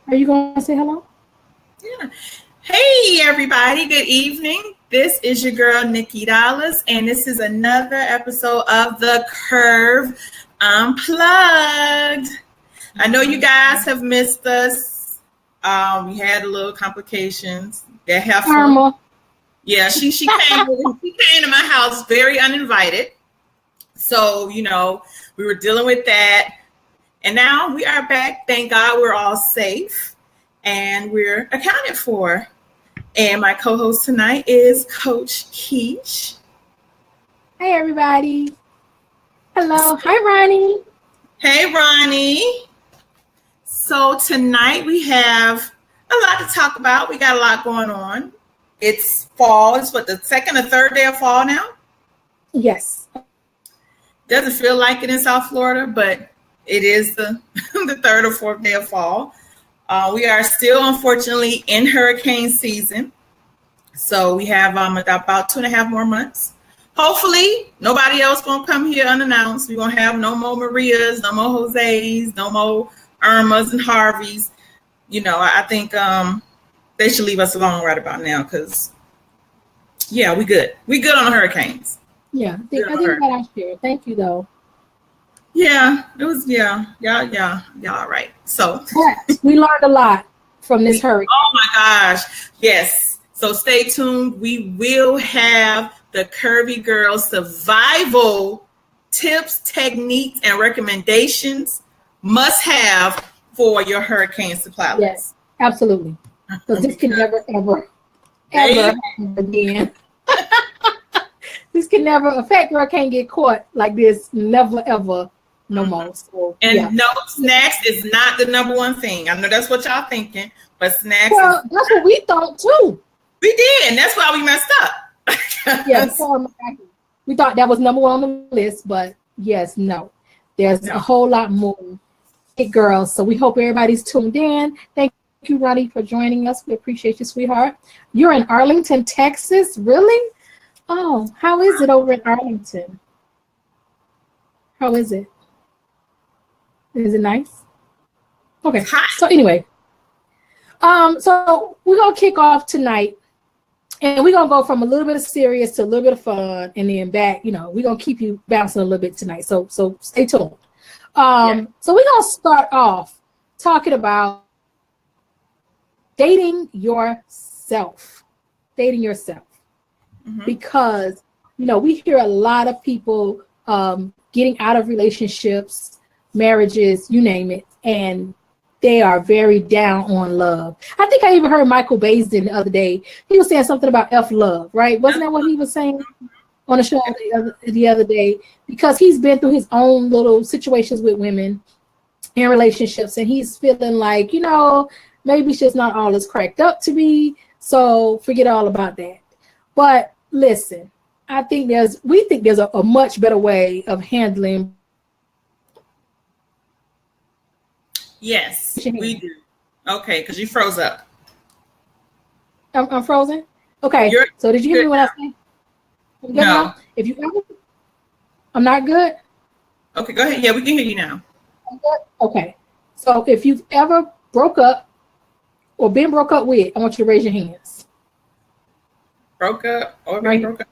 Are you going to say hello? Yeah. Hey, everybody. Good evening. This is your girl, Nikki Dollars, and this is another episode of the Curve Unplugged. I know you guys have missed us. We had a little complications. That heifer. Yeah, she came to my house very uninvited. So, we were dealing with that. And now we are back. Thank God we're all safe and we're accounted for. And my co-host tonight is Coach Keish. Hey, everybody. Hello. Hi, Ronnie. Hey, Ronnie. So tonight we have a lot to talk about. We got a lot going on. It's fall. It's the second or third day of fall now? Yes. Doesn't feel like it in South Florida, but it is the third or fourth day of fall. We are still, unfortunately, in hurricane season. So we have about 2.5 more months. Hopefully, nobody else going to come here unannounced. We're going to have no more Marias, no more Jose's, no more Irmas and Harveys. I think they should leave us alone right about now because, yeah, we good. We good on the hurricanes. Yeah, I think that I shared. Thank you, though. Yeah, it was, yeah, all right. So we learned a lot from this hurricane. Oh my gosh, yes. So stay tuned. We will have the Curvy Girl survival tips, techniques, and recommendations must have for your hurricane supply list. Yes, absolutely. Because this can never, ever happen again. This can never affect her. Can't get caught like this. Never, ever. No more. So, no, snacks is not the number one thing. I know that's what y'all thinking, but snacks. Well, that's what we thought too. We did, and that's why we messed up. Yes, we thought that was number one on the list, but yes, no. There's a whole lot more. Hey, girls. So we hope everybody's tuned in. Thank you, Ronnie, for joining us. We appreciate you, sweetheart. You're in Arlington, Texas, really? Oh, how is it over in Arlington? How is it? Is it nice? Okay. So anyway, so we're gonna kick off tonight, and we're gonna go from a little bit of serious to a little bit of fun, and then back. We're gonna keep you bouncing a little bit tonight. So stay tuned. So we're gonna start off talking about dating yourself. Because we hear a lot of people getting out of relationships, marriages, you name it, and they are very down on love. I think I even heard Michael Baisden the other day. He was saying something about F-love, right? Wasn't that what he was saying on the show the other day? Because he's been through his own little situations with women in relationships, and he's feeling like, maybe it's just not all it's cracked up to be. So forget all about that. But listen, we think there's a much better way of handling. Yes, we do. Okay, because you froze up. I'm frozen? Okay. So did you hear me when I said? No. If you ever, I'm not good? Okay, go ahead. Yeah, we can hear you now. I'm good? Okay. So if you've ever broke up or been broke up with, I want you to raise your hands. Broke up or been broke up.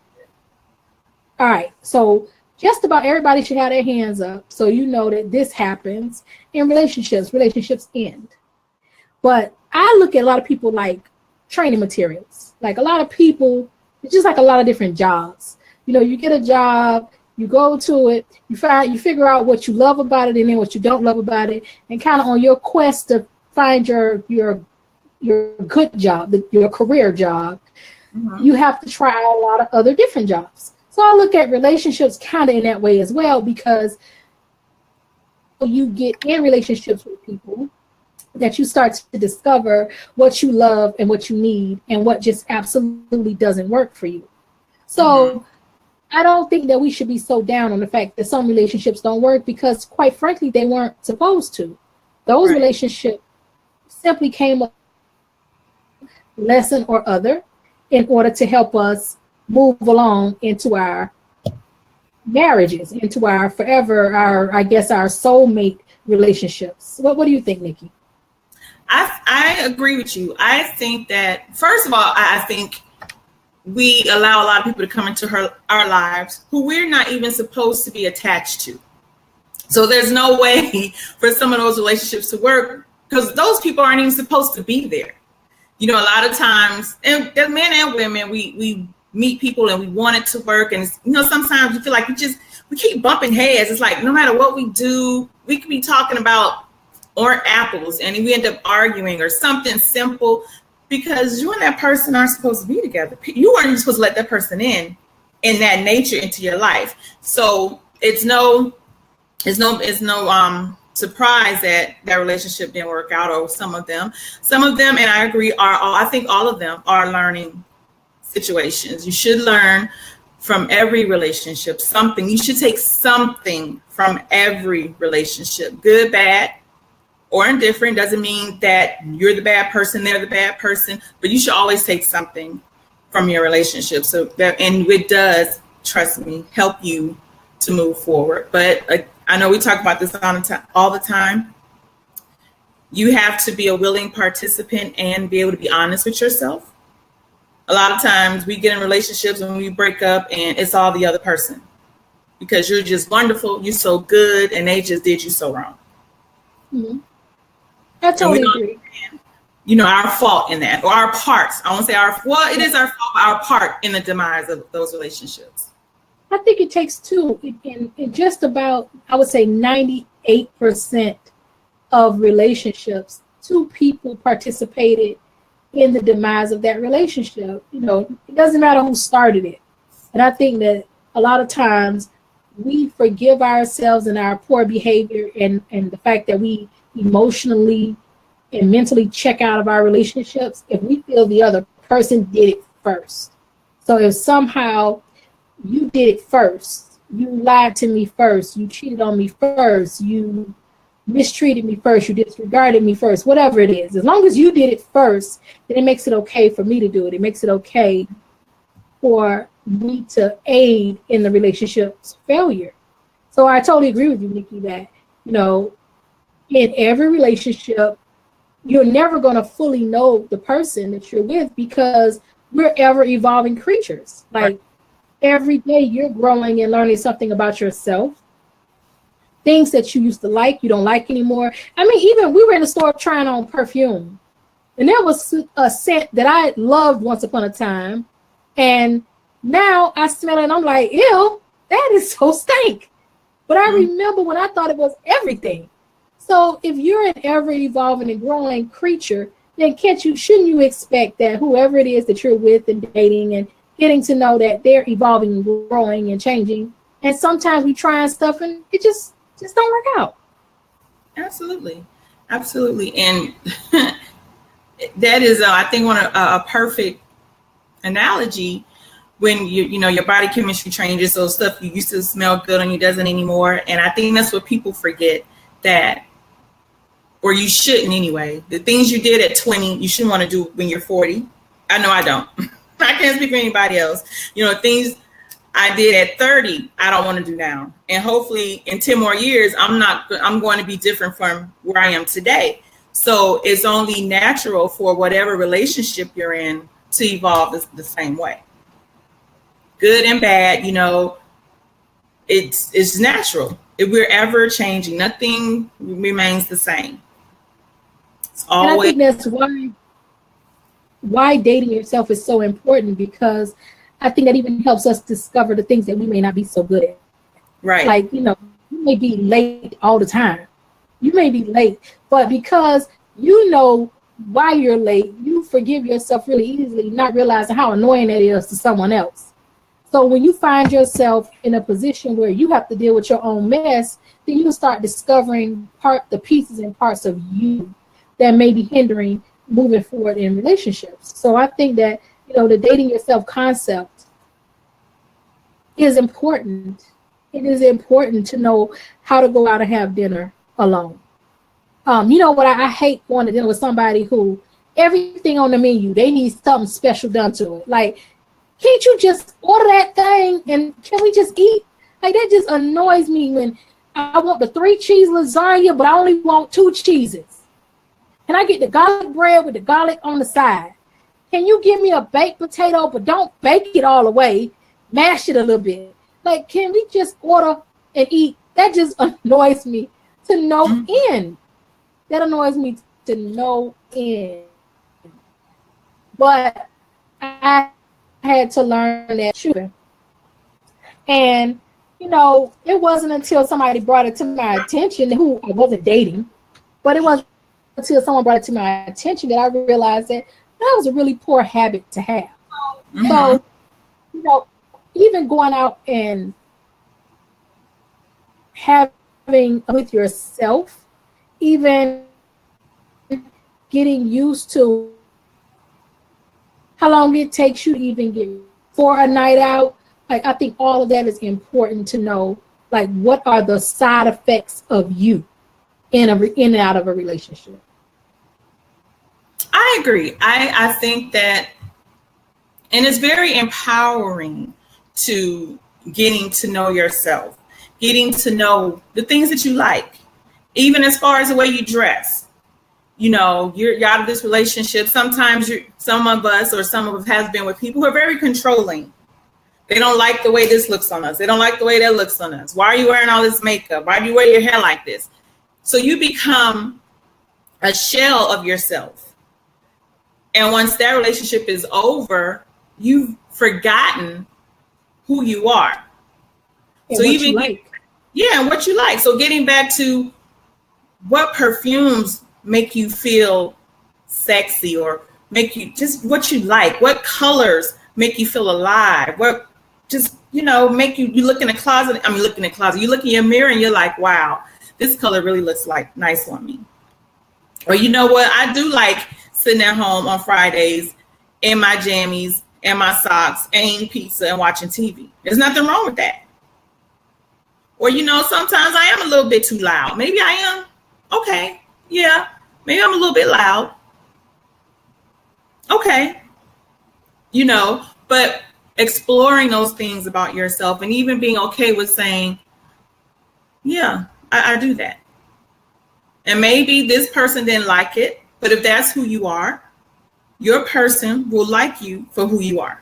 All right. So just about everybody should have their hands up so you know that this happens in relationships. Relationships end. But I look at a lot of people like training materials. Like a lot of people, it's just like a lot of different jobs. You get a job, you go to it, you figure out what you love about it and then what you don't love about it, and kind of on your quest to find your good job, your career job, you have to try a lot of other different jobs. So I look at relationships kind of in that way as well, because you get in relationships with people that you start to discover what you love and what you need and what just absolutely doesn't work for you. So I don't think that we should be so down on the fact that some relationships don't work, because quite frankly, they weren't supposed to. Those relationships simply came up lesson or other in order to help us move along into our marriages, into our forever, our soulmate relationships. What do you think, Nikki? I agree with you. I think that, first of all, I think we allow a lot of people to come into our lives who we're not even supposed to be attached to. So there's no way for some of those relationships to work because those people aren't even supposed to be there. You know, a lot of times, and men and women, we meet people and we want it to work. And, you know, sometimes we feel like we keep bumping heads. It's like no matter what we do, we could be talking about orange apples and we end up arguing or something simple because you and that person aren't supposed to be together. You aren't even supposed to let that person in that nature into your life. So it's no surprise that relationship didn't work out, or some of them, and I agree, I think all of them are learning situations. You should learn from every relationship something. You should take something from every relationship, good, bad, or indifferent. Doesn't mean that you're the bad person, they're the bad person, but you should always take something from your relationship. So that, and it does, trust me, help you to move forward. But I know we talk about this all the time. You have to be a willing participant and be able to be honest with yourself. A lot of times we get in relationships and we break up and it's all the other person because you're just wonderful, you're so good, and they just did you so wrong. Mm-hmm. I totally agree. You know, our fault in that, or our parts. I won't say it is our fault, but our part in the demise of those relationships. I think it takes two. In just about, I would say 98% of relationships, two people participated in the demise of that relationship. You know, it doesn't matter who started it. And I think that a lot of times we forgive ourselves and our poor behavior and the fact that we emotionally and mentally check out of our relationships if we feel the other person did it first. So if somehow you did it first, you lied to me first, you cheated on me first, you mistreated me first, you disregarded me first, whatever it is, as long as you did it first, then it makes it okay for me to do it. It makes it okay for me to aid in the relationship's failure. So I totally agree with you, Nikki, that, you know, in every relationship, you're never going to fully know the person that you're with because we're ever evolving creatures. Like every day you're growing and learning something about yourself. Things that you used to like, you don't like anymore. I mean, even we were in the store trying on perfume, and there was a scent that I loved once upon a time, and now I smell it and I'm like, ew, that is so stank. But I remember when I thought it was everything. So if you're an ever evolving and growing creature, then shouldn't you expect that whoever it is that you're with and dating and getting to know that they're evolving and growing and changing. And sometimes we try stuff and it just don't work out. Absolutely. And that is, I think, a perfect analogy when you know your body chemistry changes. So stuff you used to smell good on you doesn't anymore. And I think that's what people forget, that, or you shouldn't anyway. The things you did at 20, you shouldn't want to do when you're 40. I know I don't. I can't speak for anybody else. You know, things I did at 30, I don't want to do now. And hopefully in 10 more years, I'm going to be different from where I am today. So it's only natural for whatever relationship you're in to evolve the same way. Good and bad, you know, it's natural. If we're ever changing, nothing remains the same. It's always. And I think that's why dating yourself is so important, because I think that even helps us discover the things that we may not be so good at. Right. Like, you know, you may be late all the time. You may be late, but because you know why you're late, you forgive yourself really easily, not realizing how annoying that is to someone else. So when you find yourself in a position where you have to deal with your own mess, then you start discovering the pieces and parts of you that may be hindering moving forward in relationships. So I think that, you know, the dating yourself concept is important. It is important to know how to go out and have dinner alone. You know what? I hate going to dinner with somebody who everything on the menu, they need something special done to it. Like, can't you just order that thing and can we just eat? Like, that just annoys me when I want the 3 cheese lasagna, but I only want 2 cheeses. Can I get the garlic bread with the garlic on the side? Can you give me a baked potato, but don't bake it all the way, mash it a little bit? Like, can we just order and eat? That just annoys me to no end. That annoys me to no end. But I had to learn that truth. And, you know, it wasn't until somebody brought it to my attention, who I wasn't dating, but it wasn't until someone brought it to my attention that I realized that that was a really poor habit to have. Mm-hmm. So, you know, even going out and having with yourself, even getting used to how long it takes you to even get for a night out. Like, I think all of that is important to know. Like, what are the side effects of you in and out of a relationship? I agree. I think that, and it's very empowering to getting to know yourself, getting to know the things that you like, even as far as the way you dress. You know, you're out of this relationship. Sometimes some of us have been with people who are very controlling. They don't like the way this looks on us. They don't like the way that looks on us. Why are you wearing all this makeup? Why do you wear your hair like this? So you become a shell of yourself. And once that relationship is over, you've forgotten who you are. And so even and what you like. So getting back to what perfumes make you feel sexy, or make you just what you like, what colors make you feel alive, what just, you know, make you look in the closet. You look in your mirror and you're like, wow, this color really looks like nice on me. Or, you know what, I do like sitting at home on Fridays in my jammies and my socks and eating pizza and watching TV. There's nothing wrong with that. Or, you know, sometimes I am a little bit too loud. Maybe I am. Okay. Yeah. Maybe I'm a little bit loud. Okay. You know, but exploring those things about yourself and even being okay with saying, yeah, I do that. And maybe this person didn't like it, but if that's who you are, your person will like you for who you are.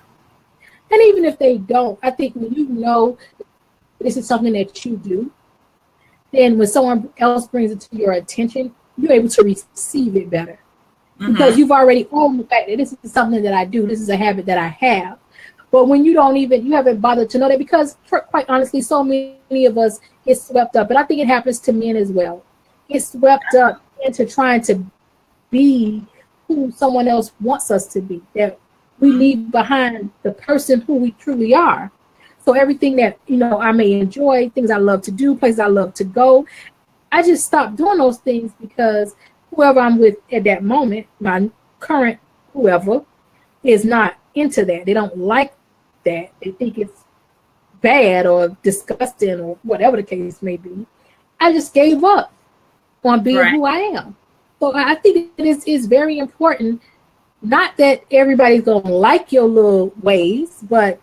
And even if they don't, I think when you know this is something that you do, then when someone else brings it to your attention, you're able to receive it better. Mm-hmm. Because you've already owned the fact that this is something that I do. This is a habit that I have. But when you haven't bothered to know that, because quite honestly, so many of us get swept up. And I think it happens to men as well. Get swept up into trying to be who someone else wants us to be. That we leave behind the person who we truly are. So everything that, you know, I may enjoy, things I love to do, places I love to go, I just stopped doing those things because whoever I'm with at that moment, my current whoever, is not into that. They don't like that. They think it's bad or disgusting or whatever the case may be. I just gave up on being who I am. So I think it is very important, not that everybody's going to like your little ways, but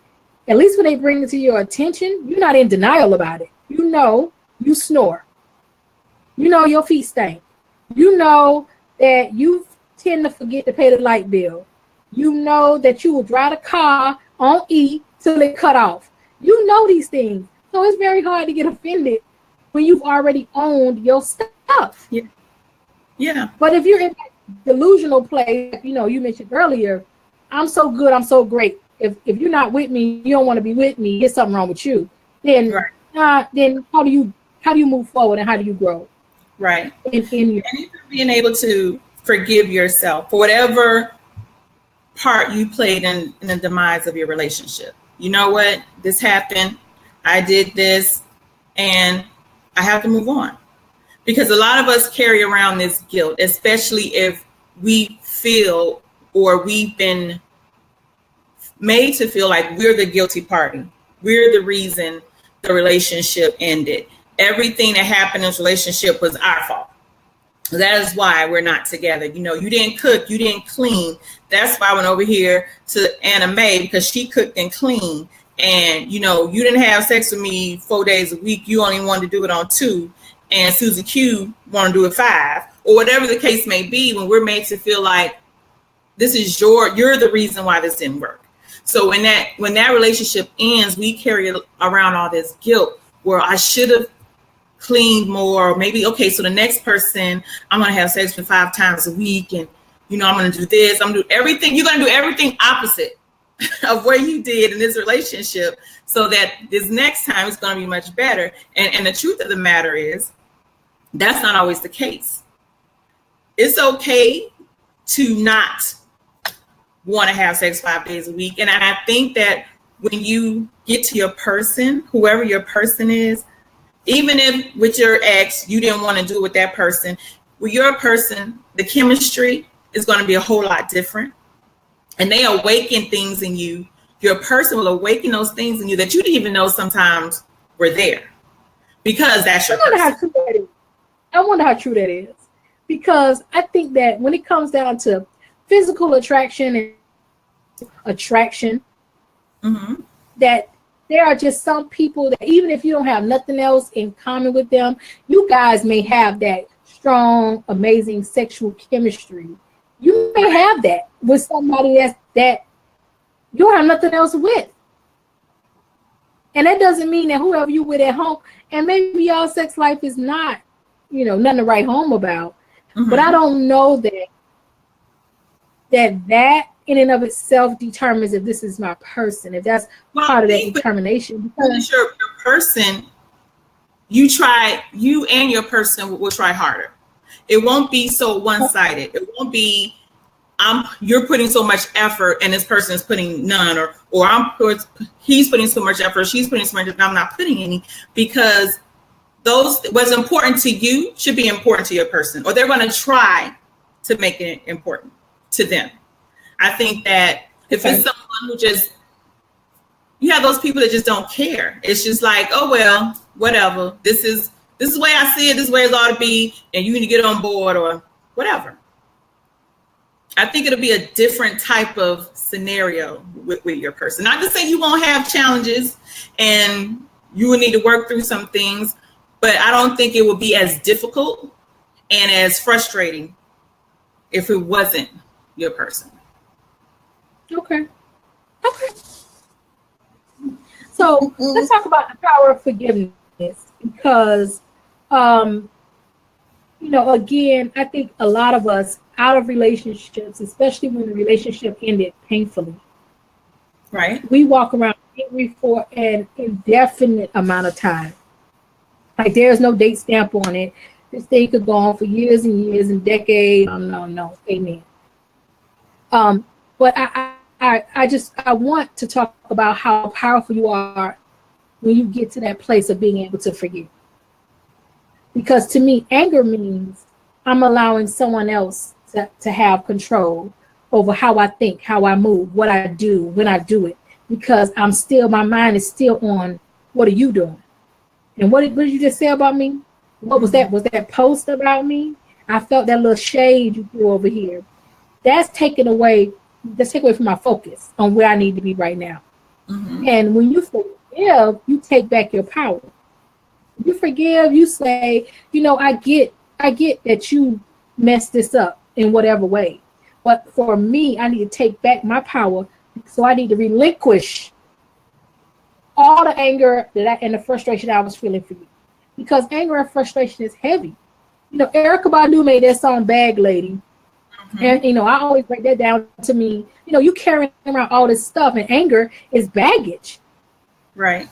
at least when they bring it to your attention, you're not in denial about it. You know you snore. You know your feet stink. You know that you tend to forget to pay the light bill. You know that you will drive a car on E till it cut off. You know these things. So it's very hard to get offended when you've already owned your stuff. Yeah. Yeah. But if you're in that delusional place, you know, you mentioned earlier, I'm so good, I'm so great. If you're not with me, you don't want to be with me, there's something wrong with you. Then then how do you move forward and how do you grow? Right. In your- and even being able to forgive yourself for whatever part you played in the demise of your relationship. You know what? This happened. I did this, and I have to move on. Because a lot of us carry around this guilt, especially if we feel or we've been made to feel like we're the guilty party. We're the reason the relationship ended. Everything that happened in this relationship was our fault. That is why we're not together. You know, you didn't cook, you didn't clean. That's why I went over here to Anna Mae, because she cooked and cleaned. And, you know, you didn't have sex with me 4 days a week. You only wanted to do it on 2. And Susie Q want to do it 5. or whatever the case may be, when we're made to feel like this is you're the reason why this didn't work. So when that relationship ends, we carry around all this guilt where I should have cleaned more, or maybe, okay, so the next person I'm going to have sex with 5 times a week, and I'm going to do this, I'm going to do everything. You're going to do everything opposite of what you did in this relationship, so that this next time it's going to be much better. And the truth of the matter is, that's not always the case. It's okay to not want to have sex 5 days a week. And I think that when you get to your person, whoever your person is, even if with your ex, you didn't want to do it with that person, with your person, the chemistry is going to be a whole lot different. And they awaken things in you. Your person will awaken those things in you that you didn't even know sometimes were there, because that's your person. I wonder how true that is. Because I think that when it comes down to physical attraction and attraction, that there are just some people that even if you don't have nothing else in common with them, you guys may have that strong, amazing sexual chemistry. You may have that with somebody that you don't have nothing else with. And that doesn't mean that whoever you with at home, and maybe y'all sex life is not, nothing to write home about. But I don't know that in and of itself determines if this is my person, if that's part of that determination. Because your person, you and your person will try harder. It won't be so one-sided. It won't be you're putting so much effort and this person is putting none, or he's putting so much effort, she's putting so much effort, I'm not putting any, because what's important to you should be important to your person, or they're going to try to make it important to them. I think that if it's someone who you have those people that just don't care. It's just like, oh, well, whatever. This is the way I see it. This is the way it ought to be. And you need to get on board or whatever. I think it'll be a different type of scenario with your person. Not to say you won't have challenges and you will need to work through some things, but I don't think it would be as difficult and as frustrating if it wasn't your person. Okay. So let's talk about the power of forgiveness, because, again, I think a lot of us out of relationships, especially when the relationship ended painfully, right? We walk around angry for an indefinite amount of time. Like there's no date stamp on it. This thing could go on for years and years and decades. No. Amen. But I want to talk about how powerful you are when you get to that place of being able to forgive. Because to me, anger means I'm allowing someone else to have control over how I think, how I move, what I do, when I do it. Because my mind is still on, what are you doing? And what did you just say about me? What was that? Was that post about me? I felt that little shade you threw over here. That's taken away from my focus on where I need to be right now. And when you forgive, you take back your power. You forgive, you say, I get that you messed this up in whatever way. But for me, I need to take back my power. So I need to relinquish all the anger and the frustration I was feeling for you. Because anger and frustration is heavy. Erykah Badu made that song Bag Lady. And, I always break that down to me. You carrying around all this stuff, and anger is baggage. Right.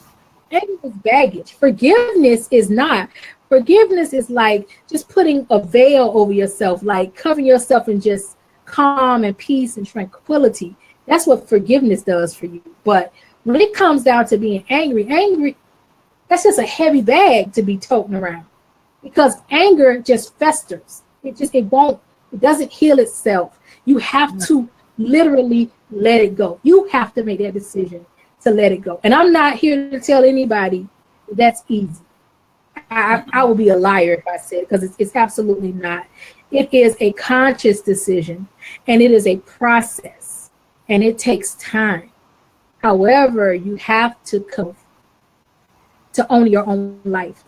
Anger is baggage. Forgiveness is not. Forgiveness is like just putting a veil over yourself, like covering yourself in just calm and peace and tranquility. That's what forgiveness does for you. But when it comes down to being angry, that's just a heavy bag to be toting around, because anger just festers. It doesn't heal itself. You have to literally let it go. You have to make that decision to let it go. And I'm not here to tell anybody that's easy. I would be a liar if I said it, because it's absolutely not. It is a conscious decision, and it is a process, and it takes time. However, you have to come to own your own life.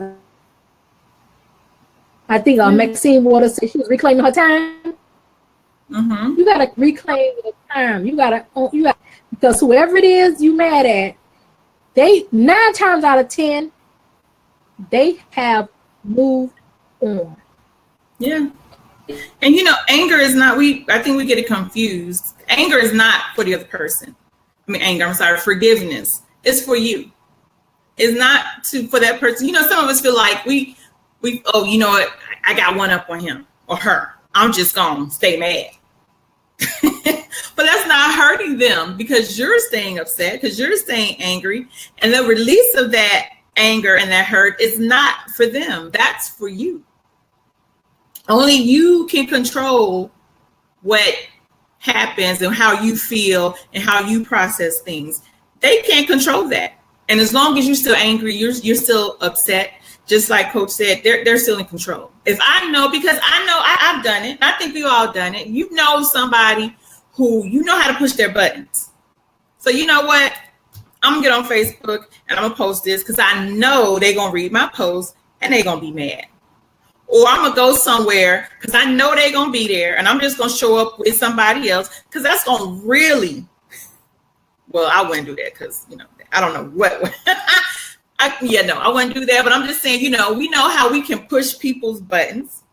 I think Maxine Waters said she was reclaiming her time. Mm-hmm. You gotta reclaim your time. You gotta because whoever it is you mad at, they 9 times out of 10, they have moved on. Yeah. And anger is not, I think we get it confused. Anger is not for the other person. Forgiveness is for you. It's not for that person. Some of us feel like we oh, you know what? I got one up on him or her. I'm just gonna stay mad. But that's not hurting them, because you're staying upset, because you're staying angry. And the release of that anger and that hurt is not for them. That's for you. Only you can control what happens and how you feel and how you process things. They can't control that. And as long as you're still angry, you're still upset, just like Coach said, they're still in control. If I know, because I know I've done it. I think we've all done it. You know somebody who how to push their buttons. So you know what? I'm going to get on Facebook and I'm going to post this because I know they're going to read my post and they're going to be mad. Or I'm going to go somewhere because I know they're going to be there and I'm just going to show up with somebody else, because that's going to really, well, I wouldn't do that because, I don't know what. I wouldn't do that. But I'm just saying, we know how we can push people's buttons.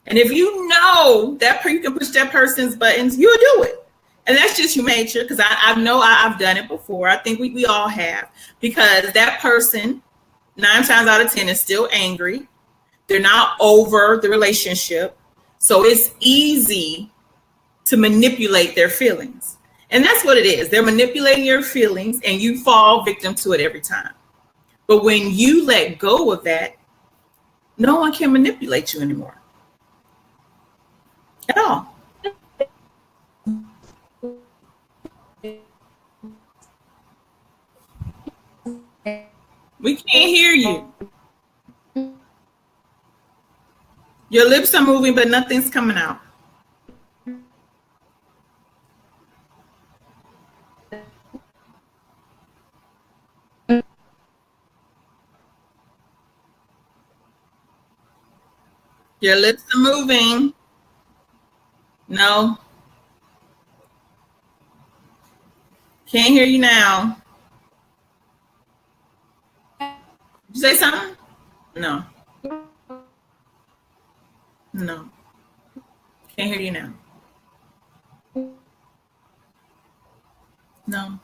And if you know that you can push that person's buttons, you'll do it. And that's just human nature, because I know I've done it before. I think we all have, because that person 9 times out of 10 is still angry. They're not over the relationship. So it's easy to manipulate their feelings. And that's what it is. They're manipulating your feelings and you fall victim to it every time. But when you let go of that, no one can manipulate you anymore. At all. We can't hear you. Your lips are moving, but nothing's coming out. Your lips are moving. No. Can't hear you now. Did you say something? No. No. Can't hear you now. No.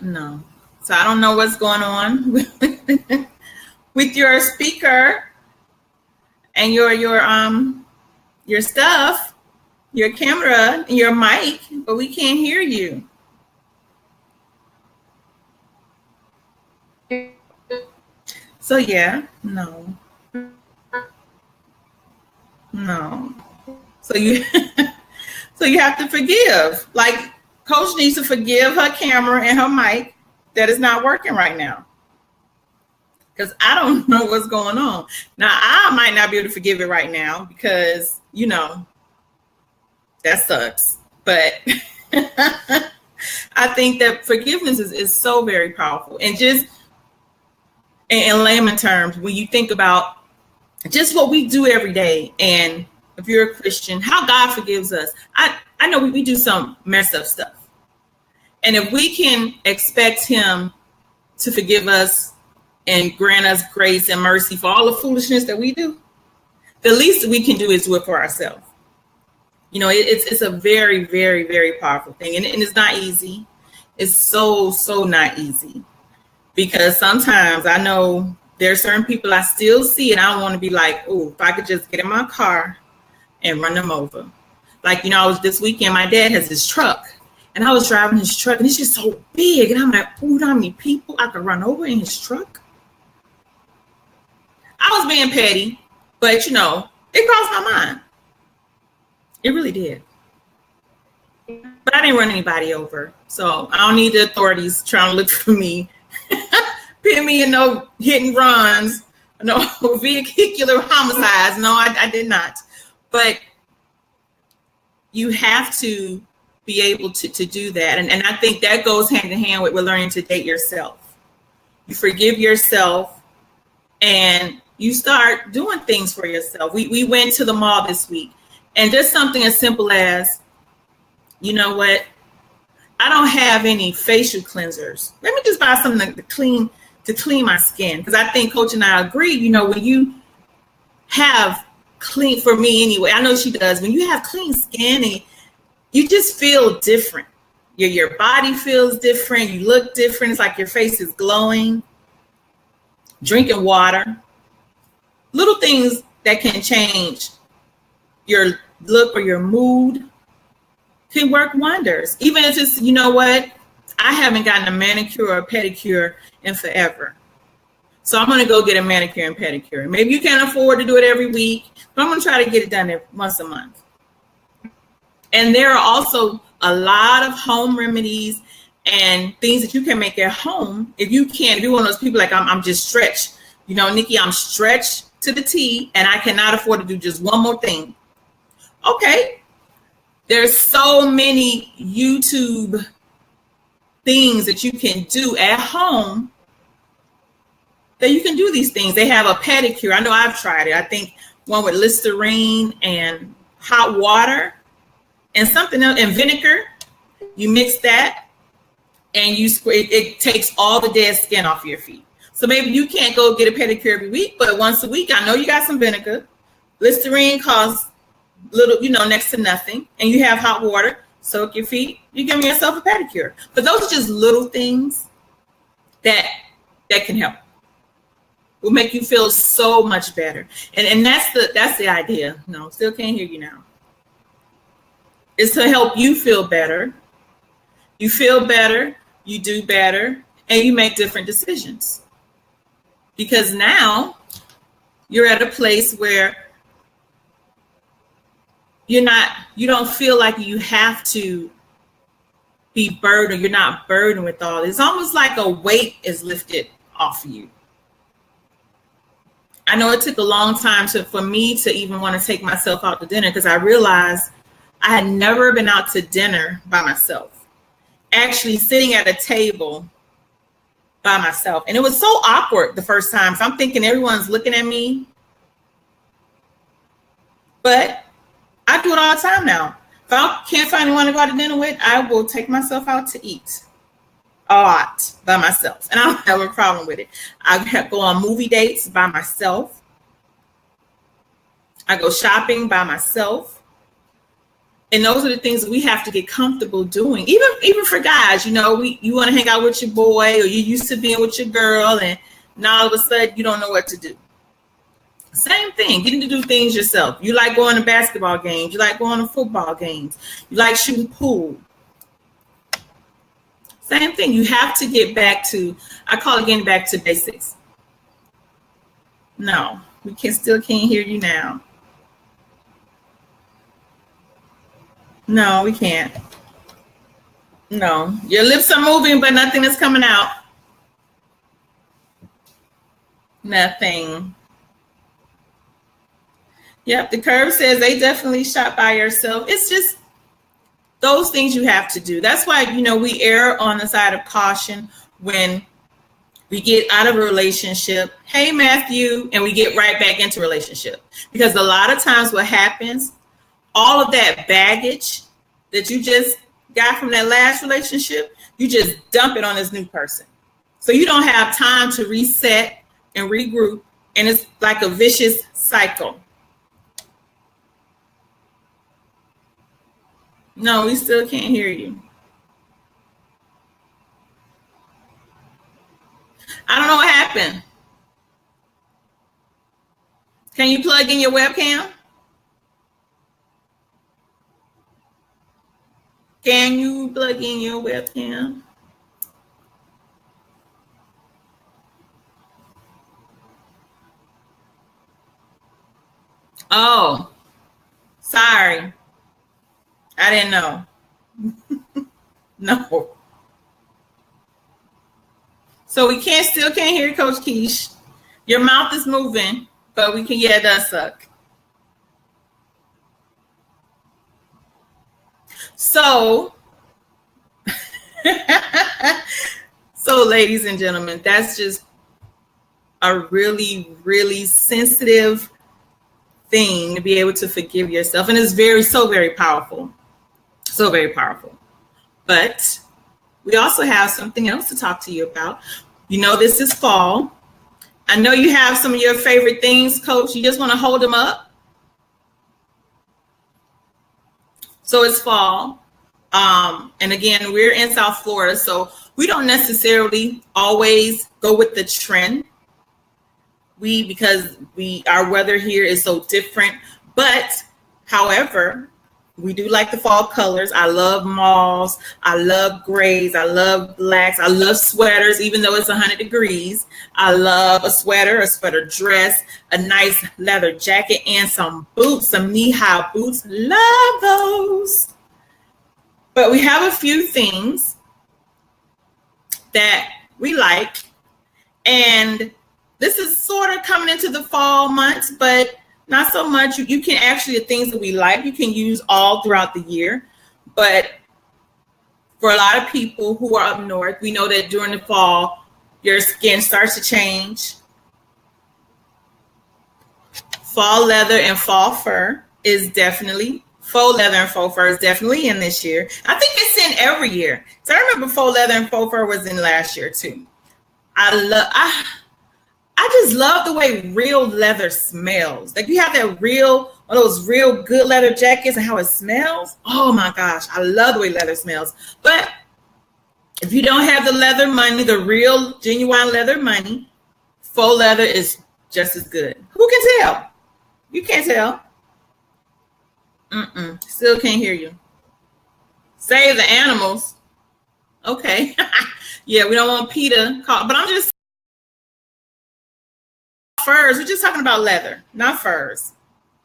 No. So I don't know what's going on with your speaker and your stuff, your camera, your mic, but we can't hear you. So yeah, no. So you have to forgive. Like Coach needs to forgive her camera and her mic that is not working right now. Because I don't know what's going on. Now, I might not be able to forgive it right now because, that sucks. But I think that forgiveness is so very powerful. And just in layman terms, when you think about just what we do every day, and if you're a Christian, how God forgives us. I know we do some messed up stuff. And if we can expect him to forgive us and grant us grace and mercy for all the foolishness that we do, the least we can do is do it for ourselves. It's a very, very, very powerful thing. And it's not easy. It's so not easy. Because sometimes I know there are certain people I still see and I want to be like, oh, if I could just get in my car and run them over. Like, this weekend, my dad has his truck. And I was driving his truck and it's just so big. And I'm like, oh, you know how many people I could run over in his truck? I was being petty, but it crossed my mind. It really did. But I didn't run anybody over. So I don't need the authorities trying to look for me. Pin me in no hit and runs, no vehicular homicides. No, I did not. But you have to be able to do that. And I think that goes hand in hand with learning to date yourself. You forgive yourself and you start doing things for yourself. We went to the mall this week, and just something as simple as, you know what? I don't have any facial cleansers. Let me just buy something to clean my skin. Because I think Coach and I agree, you know, when you have clean, for me anyway, I know she does, when you have clean skin and you just feel different. Your body feels different. You look different. It's like your face is glowing. Drinking water. Little things that can change your look or your mood can work wonders. Even if it's, you know what, I haven't gotten a manicure or a pedicure in forever. So I'm going to go get a manicure and pedicure. Maybe you can't afford to do it every week, but I'm going to try to get it done once a month. And there are also a lot of home remedies and things that you can make at home. If you're one of those people like, I'm just stretched. You know, Nikki, I'm stretched to the T and I cannot afford to do just one more thing. Okay. There's so many YouTube things that you can do at home that you can do these things. They have a pedicure. I know I've tried it. I think one with Listerine and hot water and something else and vinegar. You mix that and it takes all the dead skin off your feet. So maybe you can't go get a pedicure every week, but once a week, I know you got some vinegar. Listerine costs little, you know, next to nothing, and you have hot water, soak your feet, you're giving yourself a pedicure. But those are just little things that can help. Will make you feel so much better. And that's the idea. No, still can't hear you now. It's to help you feel better. You feel better, you do better, and you make different decisions. Because now you're at a place where you don't feel like you have to be burdened. You're not burdened with all this. It's almost like a weight is lifted off of you. I know it took a long time for me to even want to take myself out to dinner because I realized I had never been out to dinner by myself. Actually sitting at a table by myself. And it was so awkward the first time. So I'm thinking everyone's looking at me. But I do it all the time now. If I can't find anyone to go out to dinner with, I will take myself out to eat a lot by myself. And I don't have a problem with it. I go on movie dates by myself. I go shopping by myself. And those are the things that we have to get comfortable doing. Even for guys, you know, you want to hang out with your boy or you used to being with your girl and now all of a sudden you don't know what to do. Same thing, getting to do things yourself. You like going to basketball games. You like going to football games. You like shooting pool. Same thing. You have to get back to, I call it getting back to basics. No, we still can't hear you now. No, we can't. No, your lips are moving, but nothing is coming out. Nothing. Yep, the Curve says they definitely shop by yourself. It's just those things you have to do. That's why, you know, we err on the side of caution when we get out of a relationship. Hey, Matthew, and we get right back into a relationship. Because a lot of times what happens, all of that baggage that you just got from that last relationship, you just dump it on this new person. So you don't have time to reset and regroup. And it's like a vicious cycle. No, we still can't hear you. I don't know what happened. Can you plug in your webcam? Can you plug in your webcam? Oh, sorry. I didn't know. No. So we still can't hear Coach Keish. Your mouth is moving, but we can, yeah, it does suck. So, ladies and gentlemen, that's just a really, really sensitive thing to be able to forgive yourself. And it's so very powerful. So very powerful. But we also have something else to talk to you about. You know, this is fall. I know you have some of your favorite things, Coach. You just want to hold them up. So it's fall. And again, we're in South Florida, so we don't necessarily always go with the trend. Because our weather here is so different. But however, we do like the fall colors. I love mauves. I love grays. I love blacks. I love sweaters, even though it's 100 degrees. I love a sweater dress, a nice leather jacket, and some boots, some knee-high boots. Love those. But we have a few things that we like. And this is sort of coming into the fall months, but not so much. You can actually, the things that we like, you can use all throughout the year. But for a lot of people who are up north, we know that during the fall, your skin starts to change. Fall leather and fall fur is definitely, faux leather and faux fur is definitely in this year. I think it's in every year. So I remember faux leather and faux fur was in last year too. I just love the way real leather smells. Like you have that one of those real good leather jackets and how it smells. Oh my gosh, I love the way leather smells. But if you don't have the leather money, the real genuine leather money, faux leather is just as good. Who can tell? You can't tell. Still can't hear you. Save the animals. Okay. Yeah, we don't want PETA call, but I'm just furs. We're just talking about leather, not furs.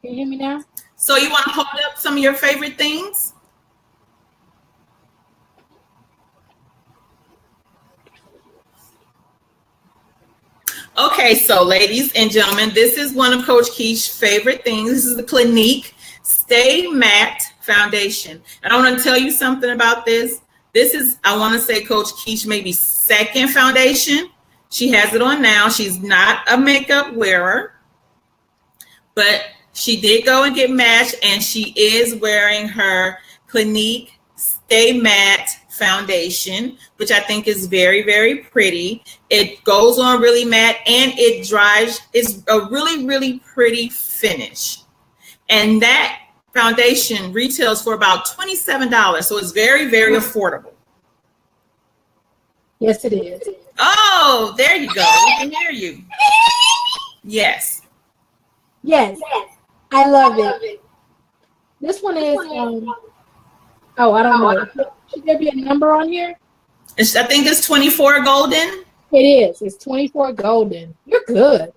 Can you hear me now? So you want to hold up some of your favorite things? Okay, so ladies and gentlemen, this is one of Coach Keish's favorite things. This is the Clinique Stay Matte Foundation. And I want to tell you something about this. This is, I want to say, Coach Keish maybe second foundation. She has it on now. She's not a makeup wearer, but she did go and get matched, and she is wearing her Clinique Stay Matte Foundation, which I think is very, very pretty. It goes on really matte, and it dries. It's a really, really pretty finish. And that foundation retails for about $27, so it's very, very affordable. Yes, it is. Oh, there you go. We can hear you. Yes. Yes. I love it. This one is, I don't know. Should there be a number on here? I think it's 24 golden. It is. It's 24 golden. You're good.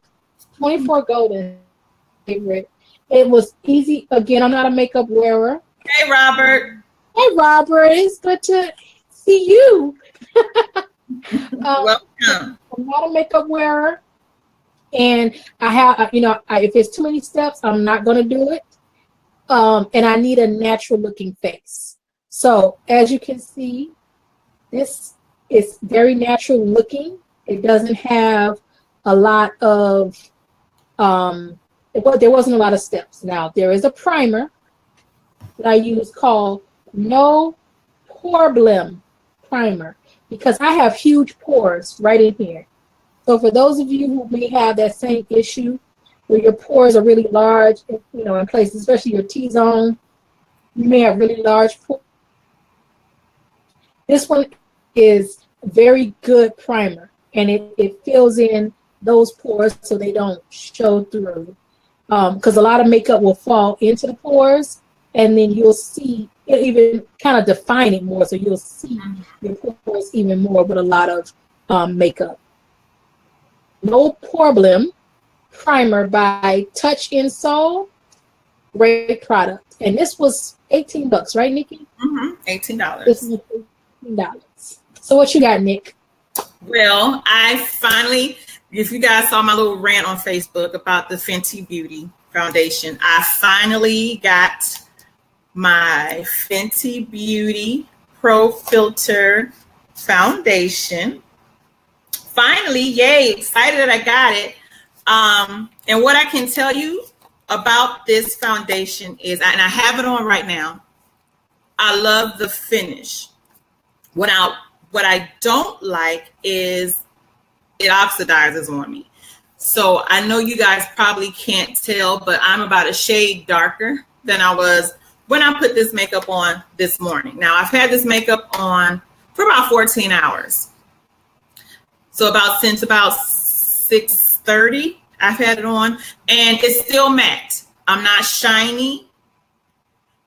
24 golden. Favorite. It was easy. Again, I'm not a makeup wearer. Hey, Robert. Hey, Robert. It's good to see you. Welcome. I'm not a makeup wearer, and I have, if it's too many steps, I'm not going to do it. And I need a natural looking face. So as you can see, this is very natural looking. It doesn't have a lot of, there wasn't a lot of steps. Now there is a primer that I use called No Problem Primer, because I have huge pores right in here. So for those of you who may have that same issue where your pores are really large, in places, especially your T-zone, you may have really large pores. This one is a very good primer, and it fills in those pores so they don't show through. Because a lot of makeup will fall into the pores, and then you'll see it even kind of define it more, so you'll see your pores even more with a lot of makeup. No Problem Primer by Touch in Soul. Great product. And this was $18, right, Nikki? $18. This is $18. So what you got, Nick? Well, I finally, if you guys saw my little rant on Facebook about the Fenty Beauty Foundation, I finally got my Fenty Beauty Pro Filter Foundation. finally, yay, excited that I got it. And what I can tell you about this foundation is, and I have it on right now, I love the finish. What I don't like is it oxidizes on me. So I know you guys probably can't tell, but I'm about a shade darker than I was when I put this makeup on this morning. Now, I've had this makeup on for about 14 hours. So since about 6:30, I've had it on, and it's still matte. I'm not shiny.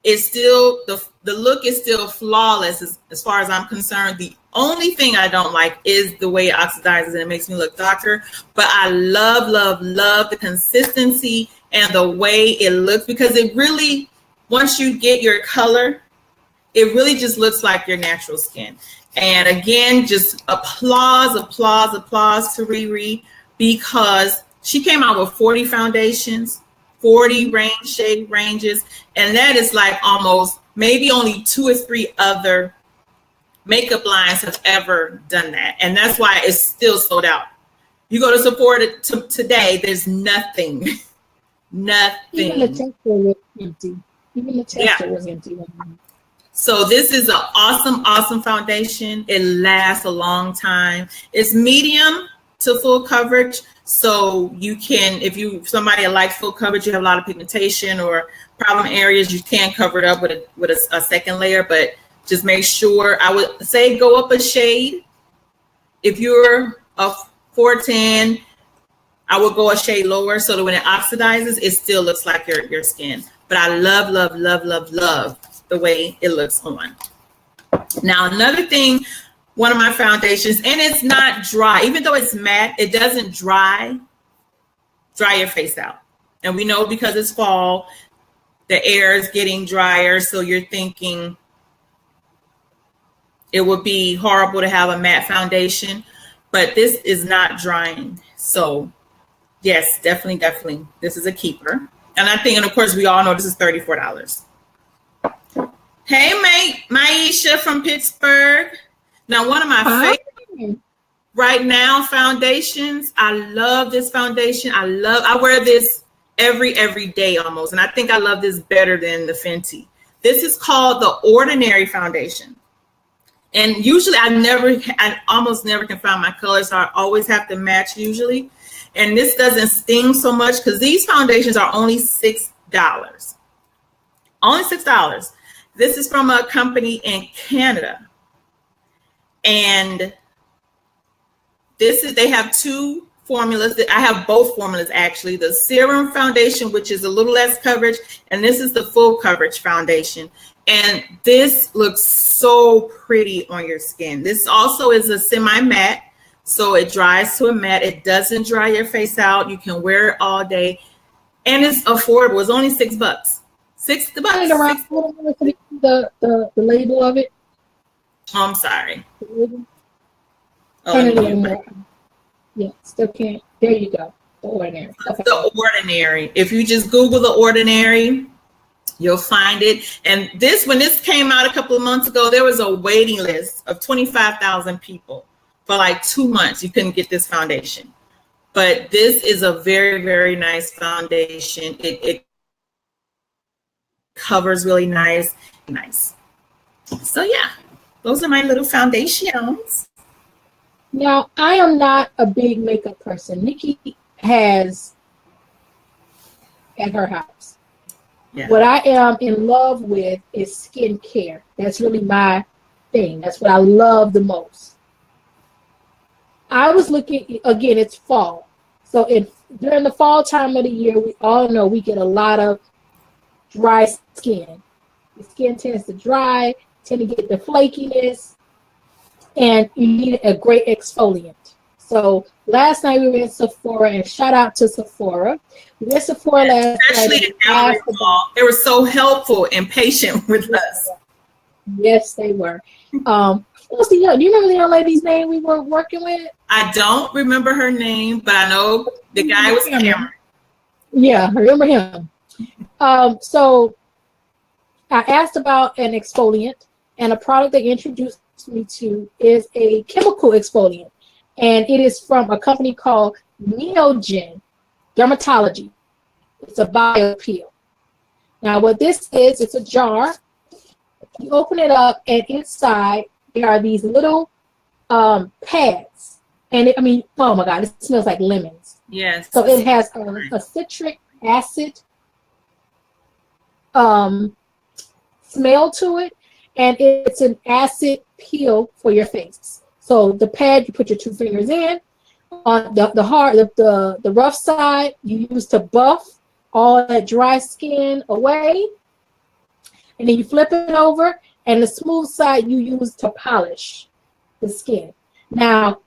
It's still, the look is still flawless as far as I'm concerned. The only thing I don't like is the way it oxidizes and it makes me look darker. But I love, love, love the consistency and the way it looks, because it really, once you get your color, it really just looks like your natural skin. And again, just applause, applause, applause to Riri, because she came out with 40 foundations, 40 shade ranges, and that is like almost maybe only 2 or 3 other makeup lines have ever done that, and that's why it's still sold out. You go to Sephora today, there's nothing, nothing. Even the tester was empty. Was empty. So this is an awesome, awesome foundation. It lasts a long time. It's medium to full coverage. So you can, if somebody likes full coverage, you have a lot of pigmentation or problem areas, you can cover it up with a second layer, but just make sure, I would say go up a shade. If you're a 410, I would go a shade lower so that when it oxidizes, it still looks like your skin. But I love, love, love, love, love the way it looks on. Now, another thing, one of my foundations, and it's not dry, even though it's matte, it doesn't dry your face out. And we know because it's fall, the air is getting drier. So you're thinking it would be horrible to have a matte foundation, but this is not drying. So yes, definitely, definitely, this is a keeper. And I think, and of course, we all know this is $34. Hey, mate, Maisha from Pittsburgh. Now, one of my favorite right now foundations. I love this foundation. I wear this every day almost. And I think I love this better than the Fenty. This is called the Ordinary foundation. And usually I almost never can find my color. So I always have to match usually. And this doesn't sting so much because these foundations are only $6. Only $6. This is from a company in Canada. And they have 2 formulas. I have both formulas actually. The serum foundation, which is a little less coverage, and this is the full coverage foundation. And this looks so pretty on your skin. This also is a semi-matte, so it dries to a matte. It doesn't dry your face out. You can wear it all day, and it's affordable. It's only $6. $6. The label of it. Oh, I'm sorry. Yeah, still can't. There you go. The Ordinary. Okay. The Ordinary. If you just Google the Ordinary, you'll find it. And when this came out a couple of months ago, there was a waiting list of 25,000 people for like 2 months. You couldn't get this foundation. But this is a very, very nice foundation. It covers really nice. So yeah, those are my little foundations. Now, I am not a big makeup person. Nikki has at her house. Yeah. What I am in love with is skincare. That's really my thing. That's what I love the most. I was looking, again, it's fall. So during the fall time of the year, we all know we get a lot of dry skin. The skin tends to dry, tend to get the flakiness, and you need a great exfoliant. So last night we were in Sephora, and shout out to Sephora. We were in Sephora last night. They were so helpful and patient with us. Yes, they were. What's do you remember the young lady's name we were working with? I don't remember her name, but I know the guy was Cameron. Yeah, I remember him. So I asked about an exfoliant, and a product they introduced me to is a chemical exfoliant. and it is from a company called Neogen Dermatology. It's a bio peel. Now, what this is, it's a jar. You open it up, and inside there are these little pads. And it, I mean, oh my God, it smells like lemons. Yes. So it has a citric acid smell to it, and it's an acid peel for your face. So the pad, you put your 2 fingers in. On the rough side, you use to buff all that dry skin away, and then you flip it over, and the smooth side you use to polish the skin. Now,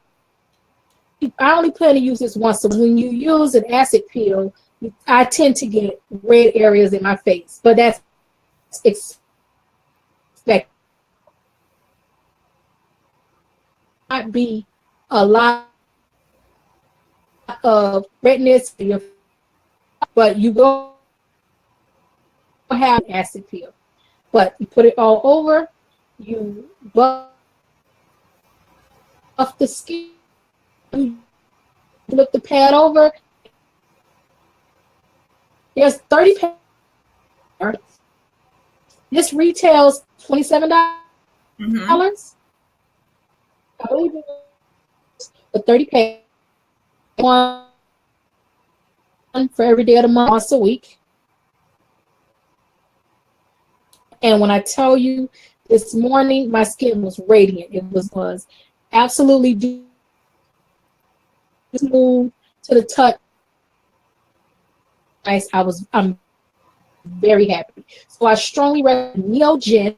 I only plan to use this once, so when you use an acid peel, I tend to get red areas in my face, but that's expected. Might be a lot of redness, but you don't have acid peel. But you put it all over, you buff the skin, you flip the pad over. There's 30 pads. This retails $27. I believe it's the 30 pads. One for every day of the month, once a week. And when I tell you, this morning my skin was radiant. It was absolutely smooth to the touch. Nice. I'm very happy. So I strongly recommend Neogen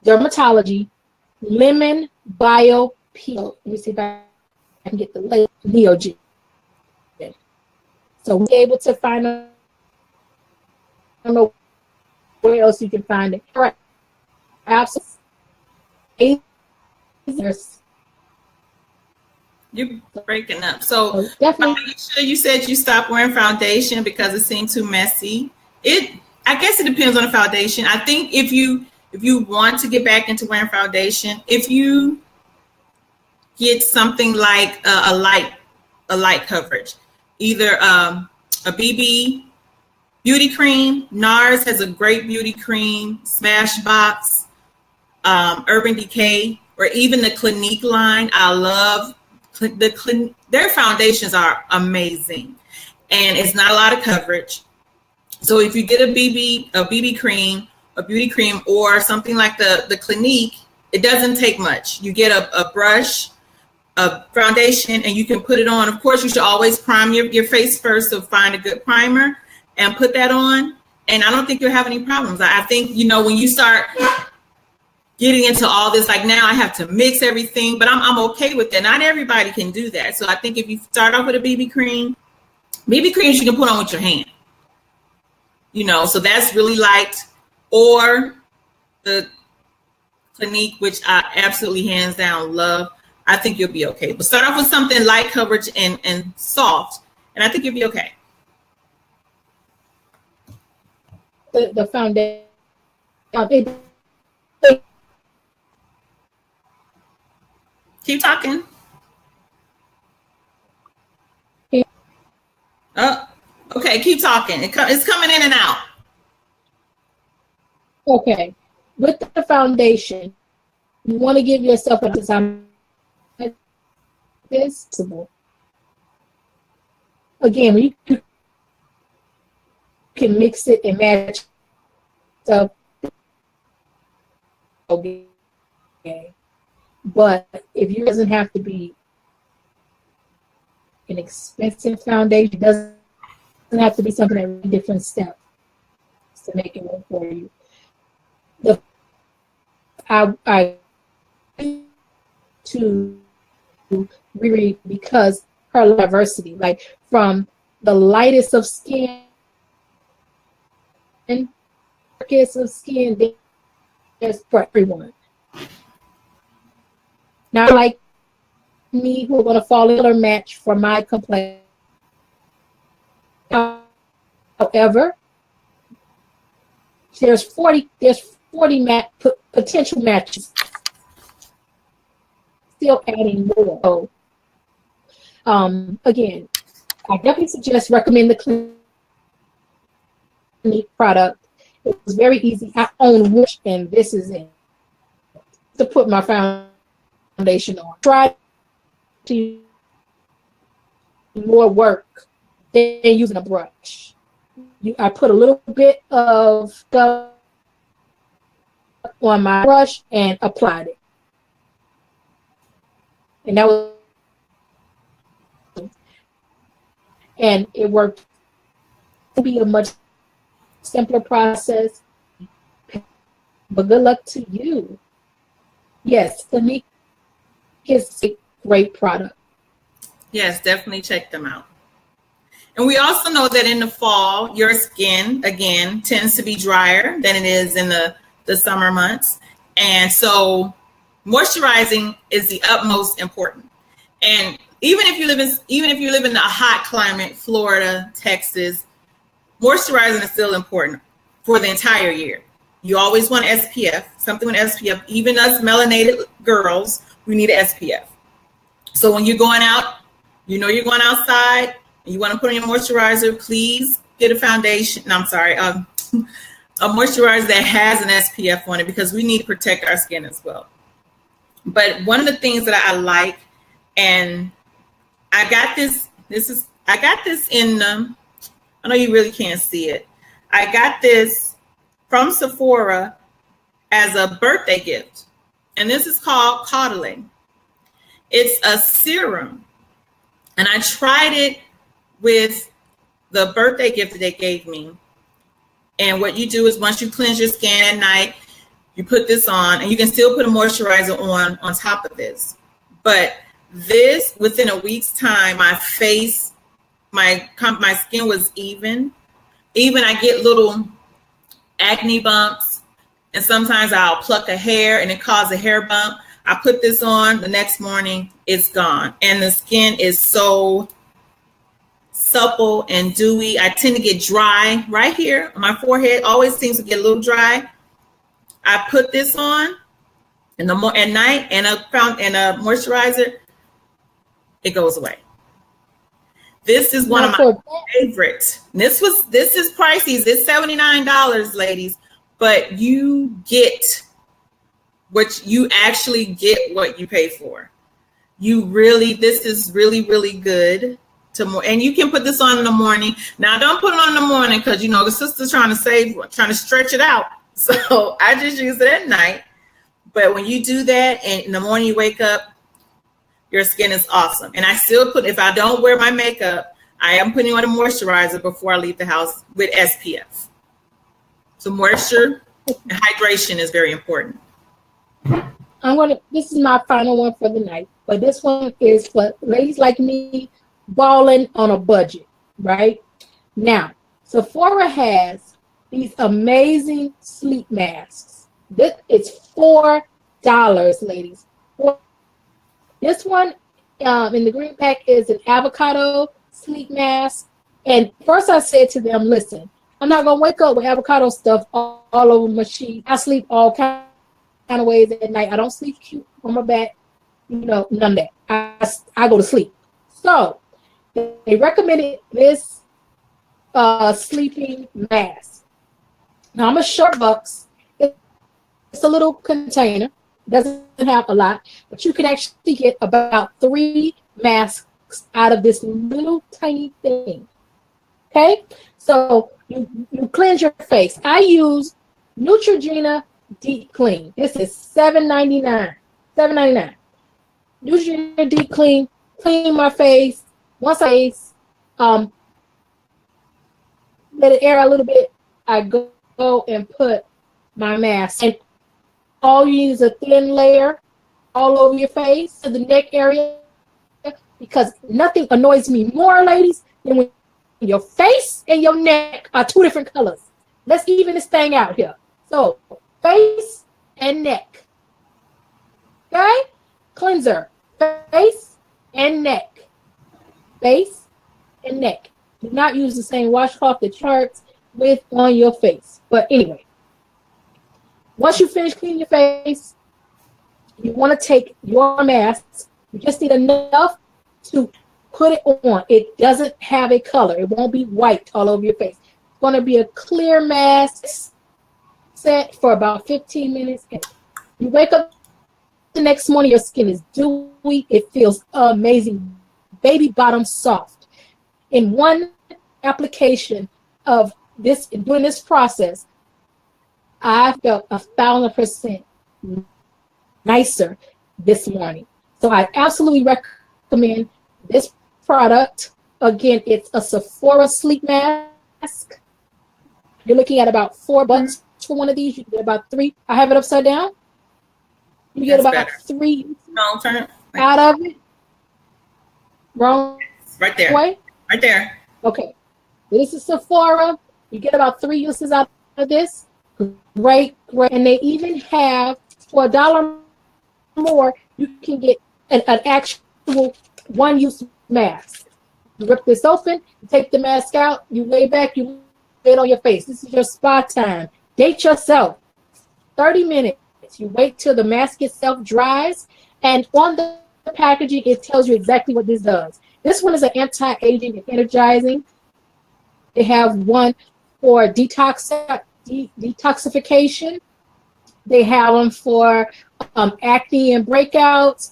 Dermatology Lemon Bio Peel. Let me see if I can get the label. Neogen. So we're able to find, I don't know where else you can find it. All right. Absolutely. You're breaking up. So definitely. Make sure you said you stopped wearing foundation because it seemed too messy. I guess it depends on the foundation. I think if you want to get back into wearing foundation, if you get something like a light coverage, either a BB beauty cream. NARS has a great beauty cream. Smashbox, Urban Decay, or even the Clinique line. I love their foundations are amazing, and it's not a lot of coverage. So if you get a BB cream, a beauty cream, or something like the Clinique, it doesn't take much. You get a brush, a foundation, and you can put it on. Of course, you should always prime your face first, so find a good primer and put that on. And I don't think you'll have any problems. I think, when you start getting into all this, like now I have to mix everything, but I'm okay with that. Not everybody can do that. So I think if you start off with a BB creams you can put on with your hand, so that's really light, or the Clinique, which I absolutely hands down love. I think you'll be okay. But start off with something light coverage and soft, and I think you'll be okay. The foundation. Keep talking. Oh, okay. Keep talking. It's coming in and out. Okay. With the foundation, you want to give yourself a design visible. Again, you can mix it and match stuff. Okay. But if you doesn't have to be an expensive foundation, it doesn't have to be something at different steps to make it work for you. I to reread because her diversity, like from the lightest of skin, darkest of skin, there's for everyone. Not like me who are going to fall in or match for my complexion. However, there's 40 potential matches still adding more. So, again, I definitely recommend the Clinique product. It was very easy. I own one, and this is it to put my foundation on. Try to more work than using a brush. I put a little bit of stuff on my brush and applied it, and that was, and it worked. To be a much simpler process, but good luck to you. Yes, Clinique is a great product. Yes, definitely check them out. And we also know that in the fall, your skin, again, tends to be drier than it is in the summer months. And so moisturizing is the utmost important. And even if you live in a hot climate, Florida, Texas, moisturizing is still important for the entire year. You always want SPF, something with SPF. Even us melanated girls, we need an SPF. So when you're going out, you know you're going outside, and you want to put on your moisturizer, please get a foundation. No, I'm sorry, a moisturizer that has an SPF on it, because we need to protect our skin as well. But one of the things that I like, and I got this in, I know you really can't see it. I got this from Sephora as a birthday gift. And this is called Coddling. It's a serum. And I tried it with the birthday gift that they gave me. And what you do is, once you cleanse your skin at night, you put this on, and you can still put a moisturizer on top of this. But this, within a week's time, my face, my skin was even. Even I get little acne bumps, and sometimes I'll pluck a hair and it causes a hair bump. I put this on, the next morning it's gone, and the skin is so supple and dewy. I tend to get dry right here. My forehead always seems to get a little dry. I put this on at night, and a moisturizer, it goes away. This is one of my favorites. This is pricey. It's $79, ladies, but you actually get what you pay for. This is really, really good. And you can put this on in the morning. Now, don't put it on in the morning, because the sister's trying to stretch it out. So I just use it at night. But when you do that, and in the morning you wake up, your skin is awesome. And I still if I don't wear my makeup, I am putting on a moisturizer before I leave the house with SPF. So moisture and hydration is very important. This is my final one for the night, but this one is for ladies like me, balling on a budget, right? Now, Sephora has these amazing sleep masks. It's $4, ladies. This one in the green pack is an avocado sleep mask. And first I said to them, listen, I'm not going to wake up with avocado stuff all over my sheet. I sleep all kind of ways at night. I don't sleep cute on my back. None of that. I go to sleep. So they recommended this sleeping mask. Now, I'm a short box. It's a little container. Doesn't have a lot, but you can actually get about 3 masks out of this little tiny thing. Okay, so you cleanse your face. I use Neutrogena Deep Clean. This is $7.99. Neutrogena Deep Clean. Clean my face. Once I let it air a little bit, I go and put my mask. And all you need is a thin layer all over your face to the neck area, because nothing annoys me more, ladies, than when your face and your neck are 2 different colors. Let's even this thing out here. So face and neck. Okay? Cleanser. Face and neck. Face and neck. Do not use the same washcloth that charts with on your face. But anyway, once you finish cleaning your face, You want to take your mask. You just need enough to put it on. It doesn't have a color. It won't be white all over your face. It's going to be a clear mask set for about 15 minutes. And you wake up the next morning, your skin is dewy. It feels amazing. Baby bottom soft. In one application of this, doing this process, I felt 1,000% nicer this morning. So I absolutely recommend this product. Again, it's a Sephora sleep mask. You're looking at about $4 for one of these. You get about 3. I have it upside down. You get about better. 3 no, turn it out of it. Wrong. Right there. Way? Right there. Okay. This is Sephora. You get about 3 uses out of this. Great. And they even have, for $1 more, you can get an actual one-use mask. You rip this open, you take the mask out, you lay back, you lay it on your face. This is your spa time. Date yourself. 30 minutes. You wait till the mask itself dries, and on the packaging, it tells you exactly what this does. This one is an anti-aging and energizing. They have one for detoxification. They have them for acne and breakouts.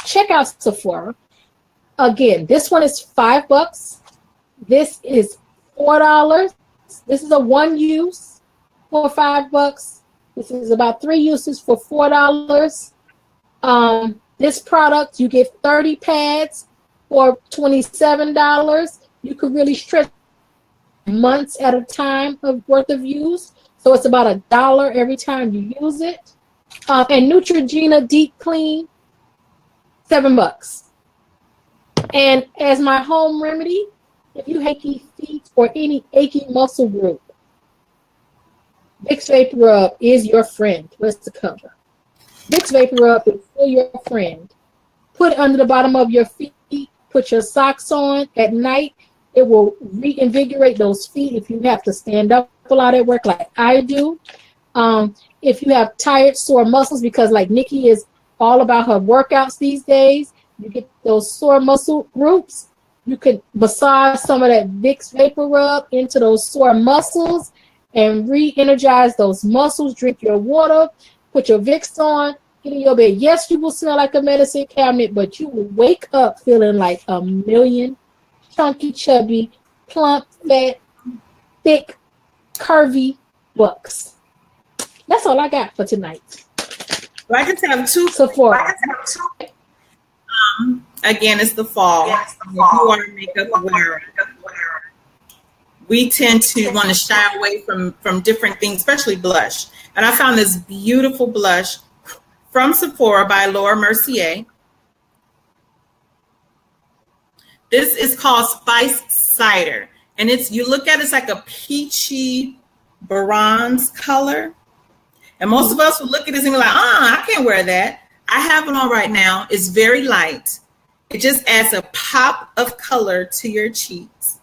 Check out Sephora. Again, this one is $5. This is $4. This is a one use for $5. This is about 3 uses for $4. This product, you get 30 pads for $27. You could really stretch months at a time of worth of use. So it's about $1 every time you use it. And Neutrogena Deep Clean, $7. And as my home remedy, if you have achy feet or any aching muscle group, Vicks Vapor Rub is your friend. What's the cover? Vicks Vapor Rub is still your friend. Put it under the bottom of your feet. Put your socks on at night. It will reinvigorate those feet if you have to stand up a lot at work like I do. If you have tired, sore muscles, because like Nikki is all about her workouts these days, you get those sore muscle groups, you can massage some of that Vicks Vapor Rub into those sore muscles and re-energize those muscles. Drink your water, put your Vicks on, get in your bed. Yes, you will smell like a medicine cabinet, but you will wake up feeling like a million chunky, chubby, plump, fat, thick, curvy bucks. That's all I got for tonight. Well, I just have 2. Sephora. Again, it's the fall. If you are a makeup wearer, we tend to want to shy away from different things, especially blush. And I found this beautiful blush from Sephora by Laura Mercier. This is called Spice Cider. And you look at it's like a peachy bronze color. And most of us will look at this and be like, I can't wear that. I have it on right now. It's very light. It just adds a pop of color to your cheeks.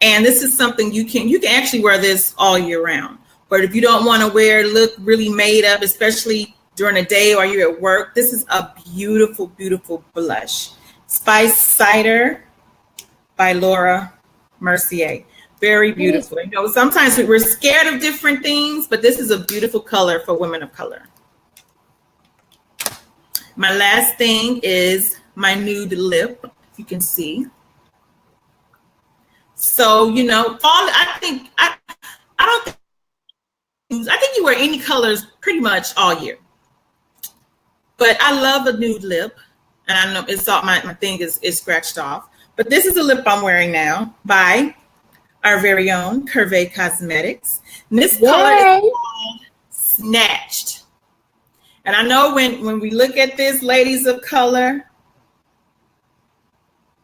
And this is something you can actually wear this all year round. But if you don't want to look really made up, especially during a day or you're at work, this is a beautiful, beautiful blush. Spice Cider by Laura Mercier. Very beautiful. You know, sometimes we're scared of different things, but this is a beautiful color for women of color. My last thing is my nude lip, if you can see. So, you know, fall, I think you wear any colors pretty much all year. But I love a nude lip. And I know it's all my thing is scratched off. But this is a lip I'm wearing now by our very own Curve Cosmetics. And this color is called Snatched. And I know when we look at this, ladies of color,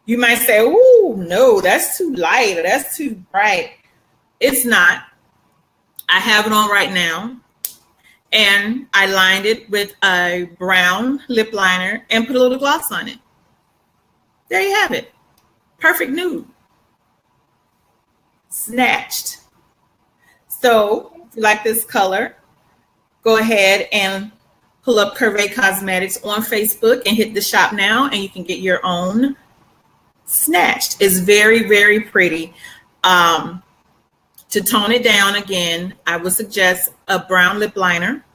you might say, "Ooh, no, that's too light or that's too bright." It's not. I have it on right now. And I lined it with a brown lip liner and put a little gloss on it. There you have it. Perfect nude. Snatched. So if you like this color, go ahead and pull up Curve Cosmetics on Facebook and hit the shop now, and you can get your own snatched. It's very, very pretty. To tone it down again, I would suggest a brown lip liner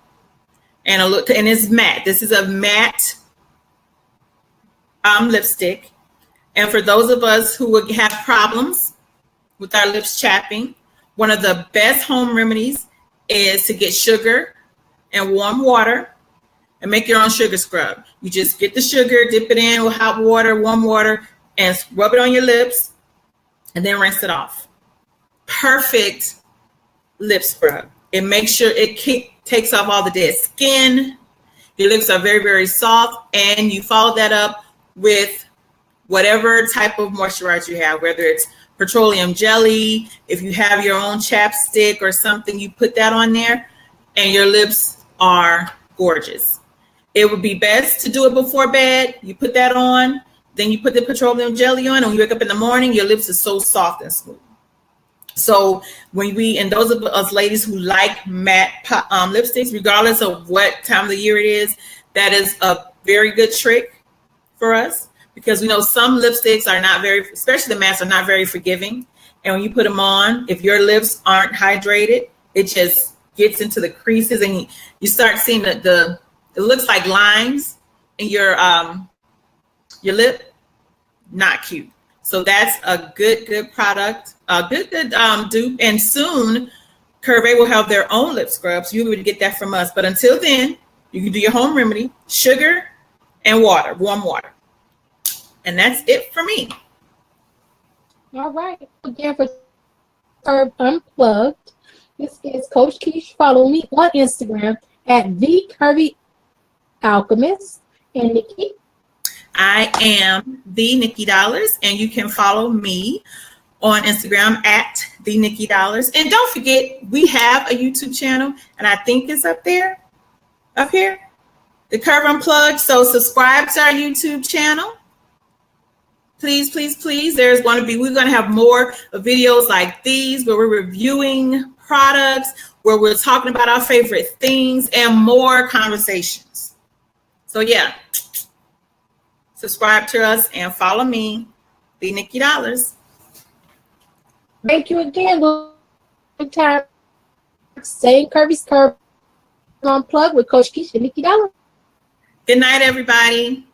and it's matte. This is a matte lipstick. And for those of us who would have problems with our lips chapping, one of the best home remedies is to get sugar and warm water and make your own sugar scrub. You just get the sugar, dip it in with hot water, warm water, and rub it on your lips and then rinse it off. Perfect lip scrub. It makes sure it takes off all the dead skin. Your lips are very, very soft, and you follow that up with whatever type of moisturizer you have, whether it's petroleum jelly, if you have your own chapstick or something, you put that on there and your lips are gorgeous. It would be best to do it before bed. You put that on, then you put the petroleum jelly on, and when you wake up in the morning, your lips are so soft and smooth. So and those of us ladies who like matte lipsticks, regardless of what time of the year it is, that is a very good trick for us, because we know some lipsticks are not very, especially the mattes, are not very forgiving. And when you put them on, if your lips aren't hydrated, it just gets into the creases, and you start seeing it looks like lines in your lip. Not cute. So that's a good product, a good dupe. And soon, Curve will have their own lip scrubs. So you'll be able to get that from us. But until then, you can do your home remedy, sugar and water, warm water. And that's it for me. All right. Again, for Curve-Unplugged, this is Coach Keish. Follow me on Instagram at The Curvy Alchemist. And Nikki? I am the Nikki Dollars, and you can follow me on Instagram at the Nikki Dollars. And don't forget, we have a YouTube channel, and I think it's up here, the Curve-Unplugged. So subscribe to our YouTube channel. Please, please, please. We're going to have more videos like these where we're reviewing products, where we're talking about our favorite things, and more conversations. So yeah. Subscribe to us and follow me, the Nikki Dollars. Thank you again. Good time. Saying Curvy's Curve Unplugged with Coach Keish and Nikki Dollars. Good night, everybody.